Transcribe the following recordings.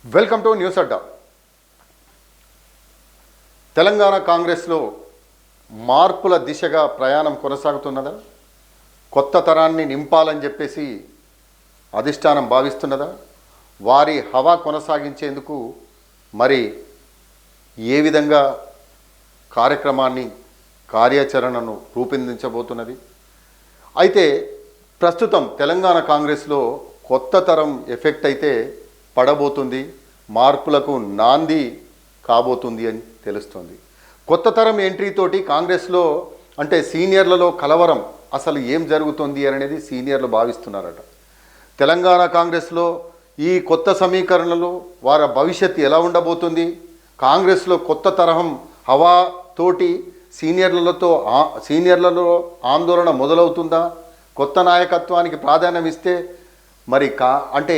Welcome to news అడ్డా. తెలంగాణ కాంగ్రెస్లో మార్పుల దిశగా ప్రయాణం కొనసాగుతున్నదా? కొత్త తరాన్ని నింపాలని చెప్పేసి అధిష్టానం భావిస్తున్నదా? వారి హవా కొనసాగించేందుకు మరి ఏ విధంగా కార్యాచరణను రూపొందించబోతున్నది? అయితే ప్రస్తుతం తెలంగాణ కాంగ్రెస్లో కొత్త తరం ఎఫెక్ట్ అయితే పడబోతుంది, మార్పులకు నాంది కాబోతుంది అని తెలుస్తుంది. కొత్త తరం ఎంట్రీతోటి కాంగ్రెస్లో అంటే సీనియర్లలో కలవరం, అసలు ఏం జరుగుతుంది అనేది సీనియర్లు భావిస్తున్నారట. తెలంగాణ కాంగ్రెస్లో ఈ కొత్త సమీకరణలో వారి భవిష్యత్తు ఎలా ఉండబోతుంది? కాంగ్రెస్లో కొత్త తరహం హవాతోటి సీనియర్లలో ఆందోళన మొదలవుతుందా? కొత్త నాయకత్వానికి ప్రాధాన్యం ఇస్తే మరి అంటే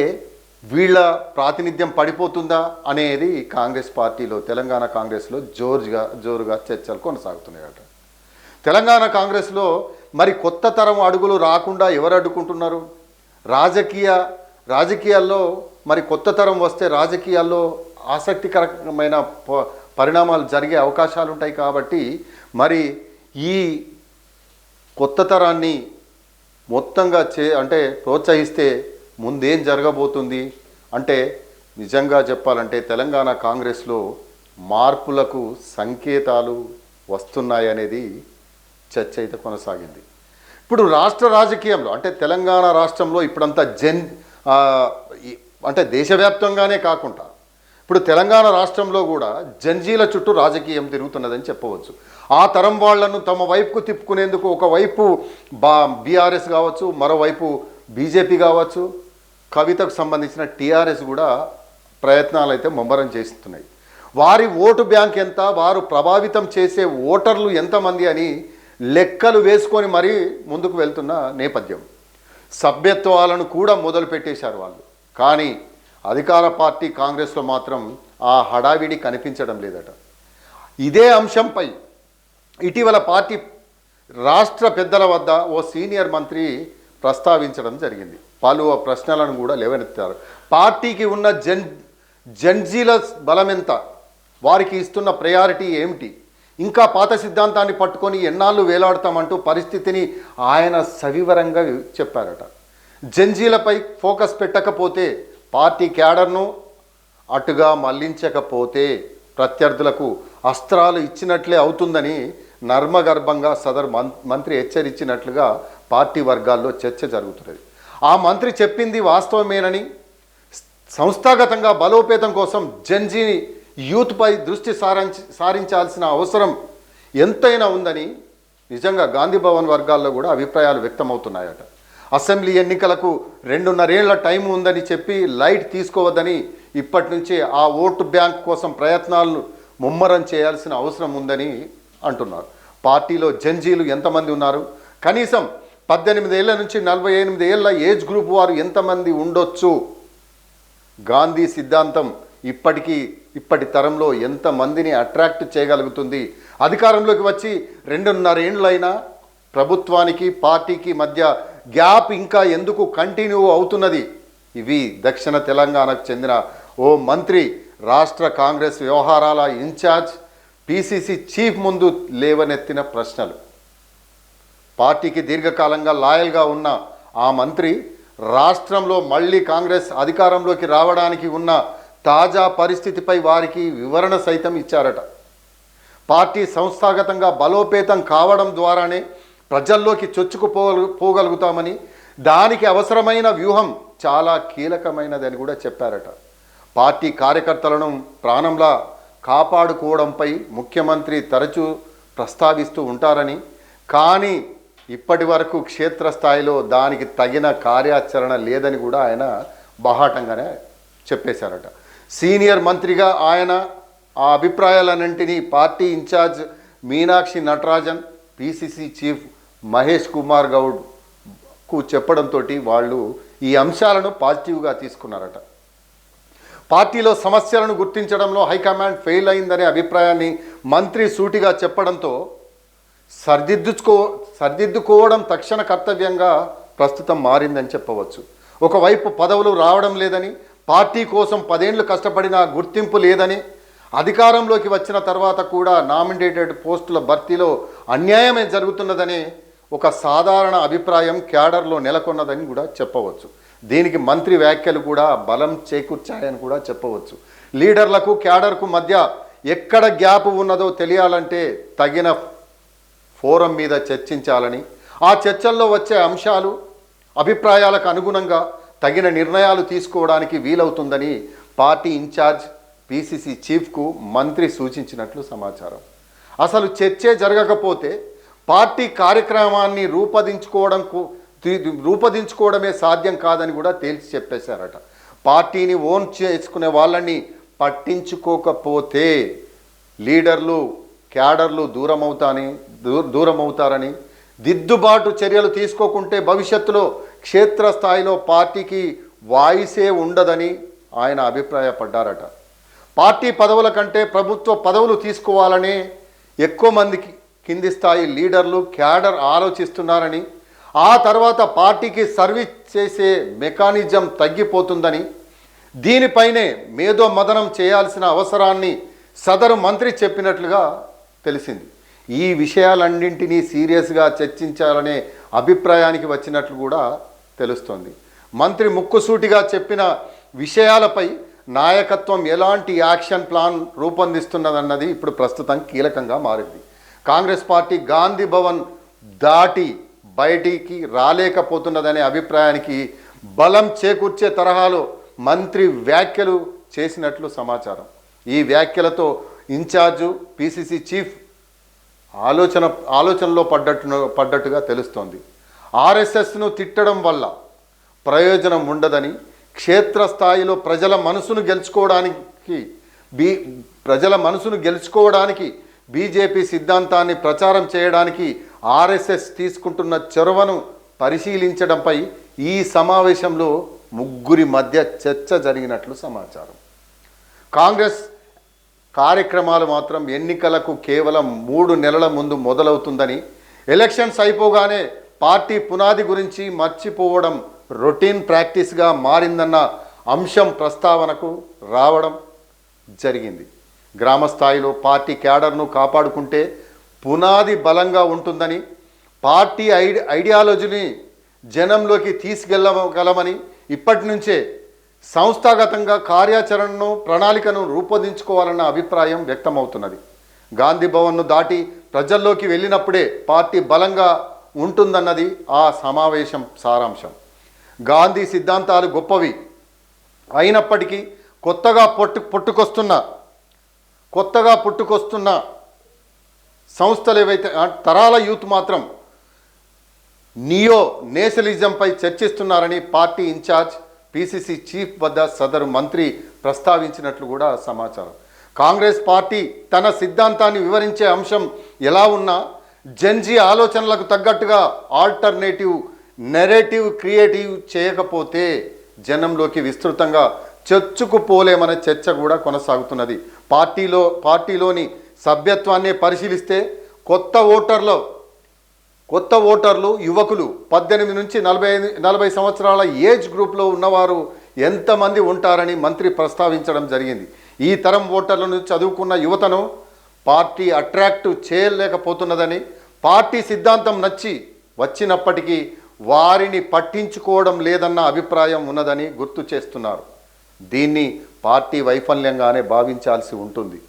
వీళ్ళ ప్రాతినిధ్యం పడిపోతుందా అనేది కాంగ్రెస్ పార్టీలో, తెలంగాణ కాంగ్రెస్లో జోరుగా చర్చలు కొనసాగుతున్నాయట. తెలంగాణ కాంగ్రెస్లో మరి కొత్త తరం అడుగులు రాకుండా ఎవరు అడ్డుకుంటున్నారు? రాజకీయాల్లో మరి కొత్త తరం వస్తే రాజకీయాల్లో ఆసక్తికరమైన పరిణామాలు జరిగే అవకాశాలు ఉంటాయి. కాబట్టి మరి ఈ కొత్త తరాన్ని మొత్తంగా ప్రోత్సహిస్తే ముందేం జరగబోతుంది అంటే, నిజంగా చెప్పాలంటే తెలంగాణ కాంగ్రెస్లో మార్పులకు సంకేతాలు వస్తున్నాయనేది చర్చ అయితే కొనసాగింది. ఇప్పుడు రాష్ట్ర రాజకీయంలో అంటే తెలంగాణ రాష్ట్రంలో ఇప్పుడంతా అంటే దేశవ్యాప్తంగానే కాకుండా ఇప్పుడు తెలంగాణ రాష్ట్రంలో కూడా జంజీల చుట్టూ రాజకీయం తిరుగుతున్నదని చెప్పవచ్చు. ఆ తరం వాళ్లను తమ వైపుకు తిప్పుకునేందుకు ఒకవైపు బీఆర్ఎస్ కావచ్చు, మరోవైపు బీజేపీ కావచ్చు, కవితకు సంబంధించిన టీఆర్ఎస్ కూడా ప్రయత్నాలు అయితే ముమ్మరం చేస్తున్నాయి. వారి ఓటు బ్యాంక్ ఎంత, వారు ప్రభావితం చేసే ఓటర్లు ఎంతమంది అని లెక్కలు వేసుకొని మరీ ముందుకు వెళ్తున్న నేపథ్యం. సభ్యత్వాలను కూడా మొదలు పెట్టేశారు వాళ్ళు. కానీ అధికార పార్టీ కాంగ్రెస్లో మాత్రం ఆ హడావిడి కనిపించడం లేదట. ఇదే అంశంపై ఇటీవల పార్టీ రాష్ట్ర పెద్దల వద్ద ఓ సీనియర్ మంత్రి ప్రస్తావించడం జరిగింది. పలు ప్రశ్నలను కూడా లేవనెత్తారు. పార్టీకి ఉన్న జంజీల బలం ఎంత, వారికి ఇస్తున్న ప్రయారిటీ ఏమిటి, ఇంకా పాత సిద్ధాంతాన్ని పట్టుకొని ఎన్నాళ్ళు వేలాడతామంటూ పరిస్థితిని ఆయన సవివరంగా చెప్పారట. జంజీలపై ఫోకస్ పెట్టకపోతే, పార్టీ క్యాడర్ను అటుగా మళ్లించకపోతే ప్రత్యర్థులకు అస్త్రాలు ఇచ్చినట్లే అవుతుందని నర్మగర్భంగా సదరు మంత్రి హెచ్చరించినట్లుగా పార్టీ వర్గాల్లో చర్చ జరుగుతున్నది. ఆ మంత్రి చెప్పింది వాస్తవమేనని, సంస్థాగతంగా బలోపేతం కోసం జంజీ యూత్పై దృష్టి సారించాల్సిన అవసరం ఎంతైనా ఉందని నిజంగా గాంధీ భవన్ వర్గాల్లో కూడా అభిప్రాయాలు వ్యక్తమవుతున్నాయట. అసెంబ్లీ ఎన్నికలకు 2.5 ఏళ్ల టైం ఉందని చెప్పి లైట్ తీసుకోవద్దని, ఇప్పటి నుంచే ఆ ఓటు బ్యాంక్ కోసం ప్రయత్నాలను ముమ్మరం చేయాల్సిన అవసరం ఉందని అంటున్నారు. పార్టీలో జంజీలు ఎంతమంది ఉన్నారు? కనీసం 18 ఏళ్ల నుంచి 48 ఏళ్ల ఏజ్ గ్రూప్ వారు ఎంతమంది ఉండొచ్చు? గాంధీ సిద్ధాంతం ఇప్పటి తరంలో ఎంతమందిని అట్రాక్ట్ చేయగలుగుతుంది? అధికారంలోకి వచ్చి 2.5 ఏళ్ళైనా ప్రభుత్వానికి పార్టీకి మధ్య గ్యాప్ ఇంకా ఎందుకు కంటిన్యూ అవుతున్నది? ఇవి దక్షిణ తెలంగాణకు చెందిన ఓ మంత్రి రాష్ట్ర కాంగ్రెస్ వ్యవహారాల ఇన్ఛార్జ్ పిసిసి చీఫ్ ముందు లేవనెత్తిన ప్రశ్నలు. పార్టీకి దీర్ఘకాలంగా లాయల్గా ఉన్న ఆ మంత్రి రాష్ట్రంలో మళ్ళీ కాంగ్రెస్ అధికారంలోకి రావడానికి ఉన్న తాజా పరిస్థితిపై వారికి వివరణ సైతం ఇచ్చారట. పార్టీ సంస్థాగతంగా బలోపేతం కావడం ద్వారానే ప్రజల్లోకి చొచ్చుకుపోగలుగుతామని, దానికి అవసరమైన వ్యూహం చాలా కీలకమైనదని కూడా చెప్పారట. పార్టీ కార్యకర్తలను ప్రాణంలా కాపాడుకోవడంపై ముఖ్యమంత్రి తరచూ ప్రస్తావిస్తూ ఉంటారని, కానీ ఇప్పటి వరకు క్షేత్రస్థాయిలో దానికి తగిన కార్యాచరణ లేదని కూడా ఆయన బాహాటంగానే చెప్పేశారట. సీనియర్ మంత్రిగా ఆయన ఆ అభిప్రాయాలన్నింటినీ party in charge Meenakshi Natarajan, PCC chief Mahesh Kumar గౌడ్కు చెప్పడంతో వాళ్ళు ఈ అంశాలను పాజిటివ్గా తీసుకున్నారట. పార్టీలో సమస్యలను గుర్తించడంలో హైకమాండ్ ఫెయిల్ అయిందనే అభిప్రాయాన్ని మంత్రి సూటిగా చెప్పడంతో సరిదిద్దుకోవడం తక్షణ కర్తవ్యంగా ప్రస్తుతం మారిందని చెప్పవచ్చు. ఒకవైపు పదవులు రావడం లేదని, పార్టీ కోసం 10 ఏళ్ళు కష్టపడిన గుర్తింపు లేదని, అధికారంలోకి వచ్చిన తర్వాత కూడా నామినేటెడ్ పోస్టుల భర్తీలో అన్యాయమే జరుగుతున్నదని ఒక సాధారణ అభిప్రాయం క్యాడర్లో నెలకొన్నదని కూడా చెప్పవచ్చు. దీనికి మంత్రి వ్యాఖ్యలు కూడా బలం చేకూర్చాయని కూడా చెప్పవచ్చు. లీడర్లకు క్యాడర్కు మధ్య ఎక్కడ గ్యాప్ ఉన్నదో తెలియాలంటే తగిన ఫోరం మీద చర్చించాలని, ఆ చర్చల్లో వచ్చే అంశాలు అభిప్రాయాలకు అనుగుణంగా తగిన నిర్ణయాలు తీసుకోవడానికి వీలవుతుందని పార్టీ ఇన్ఛార్జ్ పిసిసి చీఫ్కు మంత్రి సూచించినట్లు సమాచారం. అసలు చర్చే జరగకపోతే పార్టీ కార్యక్రమాన్ని రూపొందించుకోవడమే సాధ్యం కాదని కూడా తేల్చి చెప్పేశారట. పార్టీని ఓన్ చేసుకునే వాళ్ళని పట్టించుకోకపోతే లీడర్లు క్యాడర్లు దూరమవుతారని, దిద్దుబాటు చర్యలు తీసుకోకుంటే భవిష్యత్తులో క్షేత్రస్థాయిలో పార్టీకి వాయిసే ఉండదని ఆయన అభిప్రాయపడ్డారట. పార్టీ పదవుల కంటే ప్రభుత్వ పదవులు తీసుకోవాలనే ఎక్కువ మందికి కింది స్థాయి లీడర్లు క్యాడర్ ఆలోచిస్తున్నారని, ఆ తర్వాత పార్టీకి సర్వీస్ చేసే మెకానిజం తగ్గిపోతుందని, దీనిపైనే మేధో మదనం చేయాల్సిన అవసరాన్ని సదరు మంత్రి చెప్పినట్లుగా తెలిసింది. ఈ విషయాలన్నింటినీ సీరియస్గా చర్చించాలనే అభిప్రాయానికి వచ్చినట్లు కూడా తెలుస్తోంది. మంత్రి ముక్కుసూటిగా చెప్పిన విషయాలపై నాయకత్వం ఎలాంటి యాక్షన్ ప్లాన్ రూపొందిస్తున్నదన్నది ఇప్పుడు ప్రస్తుతం కీలకంగా మారింది. కాంగ్రెస్ పార్టీ గాంధీ భవన్ దాటి బయటికి రాలేకపోతున్నదనే అభిప్రాయానికి బలం చేకూర్చే తరహాలో మంత్రి వ్యాఖ్యలు చేసినట్లు సమాచారం. ఈ వ్యాఖ్యలతో ఇన్ఛార్జు పిసిసి చీఫ్ ఆలోచనలో పడ్డట్టుగా తెలుస్తోంది. ఆర్ఎస్ఎస్ను తిట్టడం వల్ల ప్రయోజనం ఉండదని, క్షేత్రస్థాయిలో ప్రజల మనసును గెలుచుకోవడానికి బీజేపీ సిద్ధాంతాన్ని ప్రచారం చేయడానికి ఆర్ఎస్ఎస్ తీసుకుంటున్న చొరవను పరిశీలించడంపై ఈ సమావేశంలో ముగ్గురి మధ్య చర్చ జరిగినట్లు సమాచారం. కాంగ్రెస్ కార్యక్రమాలు మాత్రం ఎన్నికలకు కేవలం 3 నెలల ముందు మొదలవుతుందని, ఎలక్షన్స్ అయిపోగానే పార్టీ పునాది గురించి మర్చిపోవడం రొటీన్ ప్రాక్టీస్గా మారిందన్న అంశం ప్రస్తావనకు రావడం జరిగింది. గ్రామ స్థాయిలో పార్టీ క్యాడర్ను కాపాడుకుంటే పునాది బలంగా ఉంటుందని, పార్టీ ఐడియాలజీని జనంలోకి తీసుకెళ్ళగలమని ఇప్పటి నుంచే సంస్థాగతంగా కార్యాచరణను ప్రణాళికను రూపొందించుకోవాలన్న అభిప్రాయం వ్యక్తమవుతున్నది. గాంధీ భవన్ను దాటి ప్రజల్లోకి వెళ్ళినప్పుడే పార్టీ బలంగా ఉంటుందన్నది ఆ సమావేశం సారాంశం. గాంధీ సిద్ధాంతాలు గొప్పవి అయినప్పటికీ కొత్తగా పుట్టుకొస్తున్న సంస్థలు ఏవైతే తరాల యూత్ మాత్రం నియో నేషనలిజంపై చర్చిస్తున్నారని పార్టీ ఇన్ఛార్జ్ పిసిసి చీఫ్ వద్ద సదరు మంత్రి ప్రస్తావించినట్లు కూడా సమాచారం. కాంగ్రెస్ పార్టీ తన సిద్ధాంతాన్ని వివరించే అంశం ఎలా ఉన్నా జెన్జీ ఆలోచనలకు తగ్గట్టుగా ఆల్టర్నేటివ్ నెరేటివ్ క్రియేటివ్ చేయకపోతే జనంలోకి విస్తృతంగా చొచ్చుకుపోలేమనే చర్చ కూడా కొనసాగుతున్నది. పార్టీలోని సభ్యత్వాన్ని పరిశీలిస్తే కొత్త ఓటర్లు యువకులు 18 నుంచి 40 సంవత్సరాల ఏజ్ గ్రూప్లో ఉన్నవారు ఎంతమంది ఉంటారని మంత్రి ప్రస్తావించడం జరిగింది. ఈ తరం ఓటర్లను చదువుకున్న యువతను పార్టీ అట్రాక్ట్ చేయలేకపోతున్నదని, పార్టీ సిద్ధాంతం నచ్చి వచ్చినప్పటికీ వారిని పట్టించుకోవడం లేదన్న అభిప్రాయం ఉన్నదని గుర్తు చేస్తున్నారు. దీన్ని పార్టీ వైఫల్యంగానే భావించాల్సి ఉంటుంది.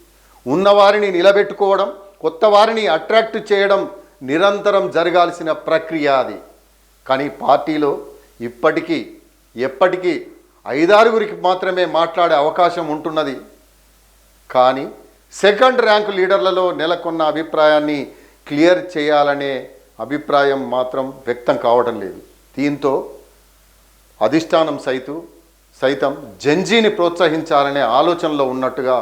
ఉన్నవారిని నిలబెట్టుకోవడం, కొత్త వారిని అట్రాక్ట్ చేయడం నిరంతరం జరగాల్సిన ప్రక్రియ అది. కానీ పార్టీలో ఎప్పటికీ 5-6 మాత్రమే మాట్లాడే అవకాశం ఉంటున్నది. కానీ సెకండ్ ర్యాంకు లీడర్లలో నెలకొన్న అభిప్రాయాన్ని క్లియర్ చేయాలనే అభిప్రాయం మాత్రం వ్యక్తం కావడం లేదు. దీంతో అధిష్టానం సైతం జెన్జీని ప్రోత్సహించాలనే ఆలోచనలో ఉన్నట్టుగా